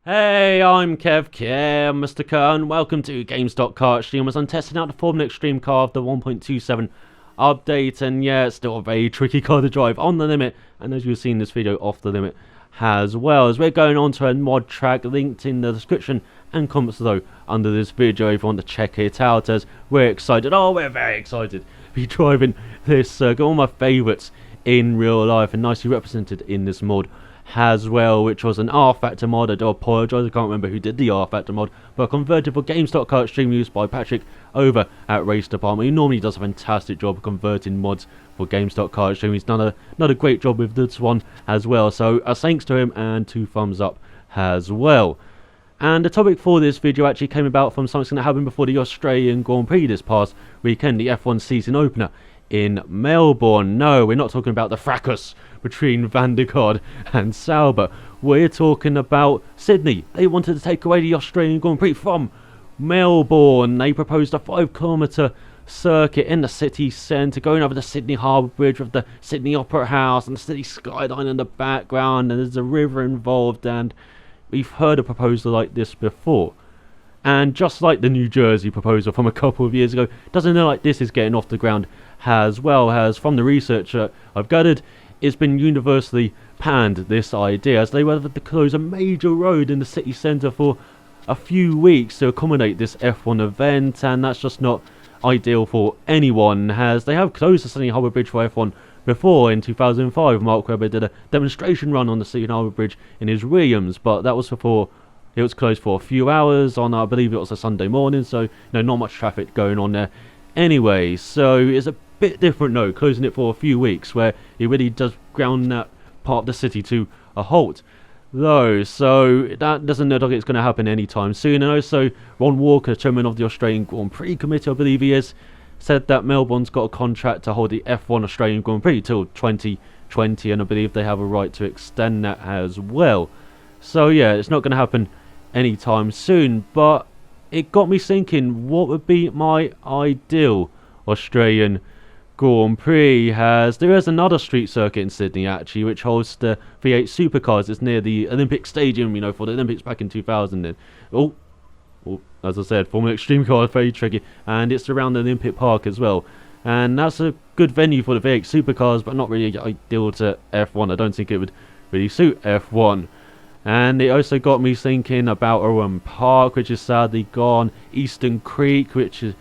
Hey, I'm Kev, Mr. Kern. Welcome to Games.car Stream as I'm testing out the Formula Extreme car of the 1.27 update, and yeah, it's still a very tricky car to drive on the limit, and as you've seen in this video, off the limit as well. As we're going on to a mod track linked in the description and comments though under this video if you want to check it out, as we're excited. Oh, we're very excited to be driving this circuit. All my favourites in real life and nicely represented in this mod as well, which was an R-Factor mod. I do apologise, I can't remember who did the R-Factor mod, but converted for Games.car Stream used by Patrick over at Race Department. He normally does a fantastic job of converting mods for Games.car Stream. He's done a great job with this one as well, so thanks to him and 2 thumbs up as well. And the topic for this video actually came about from something that happened before the Australian Grand Prix this past weekend, the F1 season opener in Melbourne. No, we're not talking about the fracas between Van der Garde and Sauber. We're talking about Sydney. They wanted to take away the Australian Grand Prix from Melbourne. They proposed a 5-kilometre circuit in the city centre, going over the Sydney Harbour Bridge with the Sydney Opera House and the city skyline in the background, and there's a river involved, and we've heard a proposal like this before. And just like the New Jersey proposal from a couple of years ago, doesn't look like this is getting off the ground as well, as from the research I've gathered, it's been universally panned, this idea, as they were to close a major road in the city centre for a few weeks to accommodate this F1 event, and that's just not ideal for anyone, as they have closed the Sydney Harbour Bridge for F1 before. In 2005, Mark Webber did a demonstration run on the Sydney Harbour Bridge in his Williams, but that was before it was closed for a few hours on, I believe it was a Sunday morning, so not much traffic going on there anyway. So it's a bit different though, closing it for a few weeks, where it really does ground that part of the city to a halt though, so that doesn't look like it's going to happen anytime soon. And also Ron Walker, chairman of the Australian Grand Prix Committee, I believe he is, said that Melbourne's got a contract to hold the F1 Australian Grand Prix till 2020, and I believe they have a right to extend that as well. So yeah, it's not going to happen anytime soon, but it got me thinking, what would be my ideal Australian Grand Prix? As there is another street circuit in Sydney actually, which holds the V8 supercars. It's near the Olympic Stadium, for the Olympics back in 2000. And as I said, Formula Extreme car is very tricky, and it's around the Olympic Park as well, and that's a good venue for the V8 supercars, but not really ideal to F1. I don't think it would really suit F1. And it also got me thinking about Owen Park, which is sadly gone, Eastern Creek, which is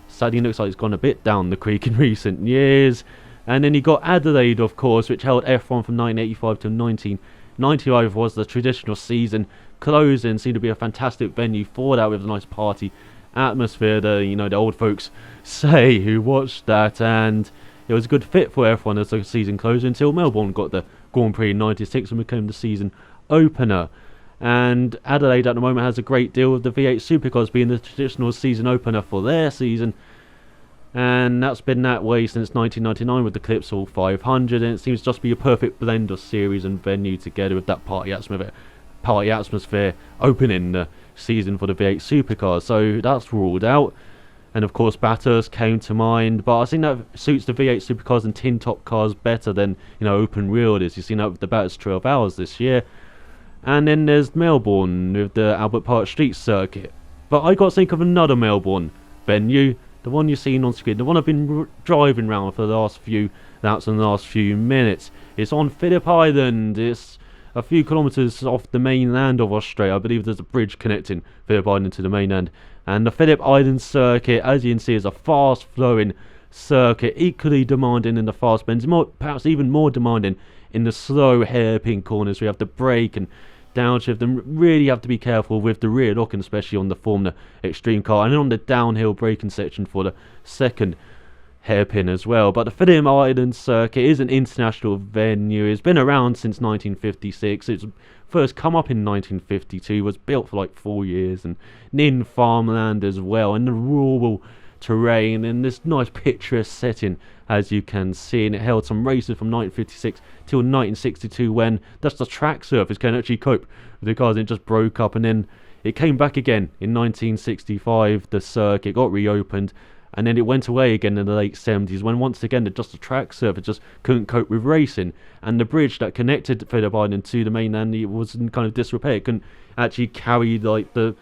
sadly looks like it's gone a bit down the creek in recent years. And then you got Adelaide, of course, which held F1 from 1985 to 1995, was the traditional season closing. Seemed to be a fantastic venue for that, with a nice party atmosphere, the old folks say who watched that, and it was a good fit for F1 as the season closed until Melbourne got the Grand Prix in 96 and became the season opener. And Adelaide at the moment has a great deal with the V8 supercars being the traditional season opener for their season, and that's been that way since 1999 with the Clipsal 500, and it seems just to be a perfect blend of series and venue together with that party atmosphere opening the season for the V8 supercars. So that's ruled out. And of course Bathurst came to mind, but I think that suits the V8 supercars and tin top cars better than open wheel is. You've seen that with the Bathurst 12 Hours this year. And then there's Melbourne with the Albert Park Street Circuit. But I got to think of another Melbourne venue, the one you've seen on screen, the one I've been driving around for the last few minutes. It's on Phillip Island. It's a few kilometres off the mainland of Australia. I believe there's a bridge connecting Phillip Island to the mainland. And the Phillip Island circuit, as you can see, is a fast-flowing circuit, equally demanding in the fast bends, perhaps even more demanding in the slow hairpin corners. We have to brake and downshift and really have to be careful with the rear locking, especially on the Formula Extreme car, and on the downhill braking section for the second hairpin as well. But the Phillip Island circuit is an international venue. It's been around since 1956. It's first come up in 1952, was built for like 4 years, and in farmland as well, and the rural terrain in this nice picturesque setting, as you can see. And it held some races from 1956 till 1962, when just the track surface can actually cope with the cars, and it just broke up, and then it came back again in 1965. The circuit got reopened, And then it went away again in the late 70s when once again just the track surface just couldn't cope with racing, and the bridge that connected Phillip Island to the mainland, it was in kind of disrepair. It couldn't actually carry like the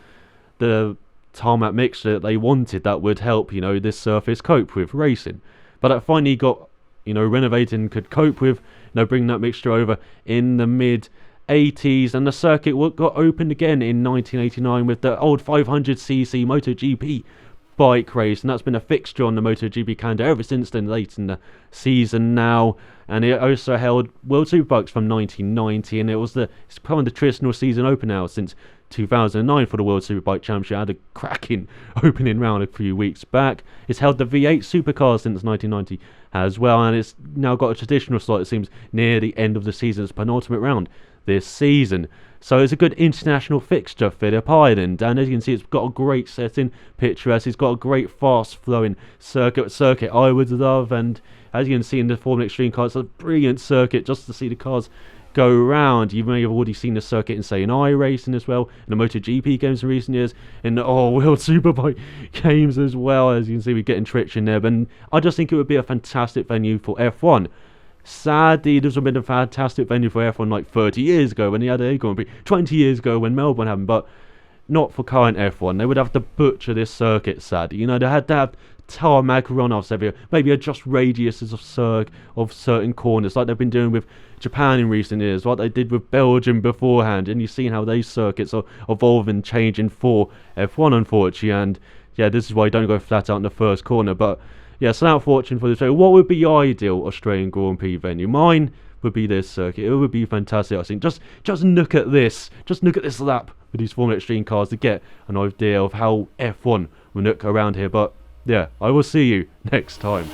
tarmac mixture that they wanted that would help, you know, this surface cope with racing. But it finally got, you know, renovated and could cope with, you know, bringing that mixture over in the mid 80s, and the circuit got opened again in 1989 with the old 500cc MotoGP bike race, and that's been a fixture on the MotoGP calendar ever since then, late in the season now. And it also held World Superbikes from 1990, and it's probably the traditional season open now since 2009 for the World Superbike Championship. Had a cracking opening round a few weeks back. It's held the V8 Supercars since 1990 as well, and it's now got a traditional slot, it seems, near the end of the season's penultimate round this season. So it's a good international fixture, Phillip Island, and as you can see, it's got a great setting, picturesque. It's got a great fast-flowing circuit I would love, and as you can see in the Formula Extreme car, it's a brilliant circuit just to see the cars go around. You may have already seen the circuit in, say, in iRacing as well, in the MotoGP games in recent years, in the World Superbike games as well. As you can see, we're getting Trich in there, but I just think it would be a fantastic venue for F1. Sadly, this would have been a fantastic venue for F1 like 30 years ago when he had Acorn, 20 years ago when Melbourne happened, but not for current F1. They would have to butcher this circuit, sadly. You know, they had to have tarmac runoffs everywhere, maybe adjust radiuses of certain corners like they've been doing with Japan in recent years, like they did with Belgium beforehand, and you've seen how these circuits are evolving, changing for F1, unfortunately. And yeah, this is why you don't go flat out in the first corner. But yeah, so now fortune for this show. What would be your ideal Australian Grand Prix venue? Mine would be this circuit. It would be fantastic, I think. Just look at this. Just look at this lap with these Formula Extreme cars to get an idea of how F1 will look around here. But yeah, I will see you next time.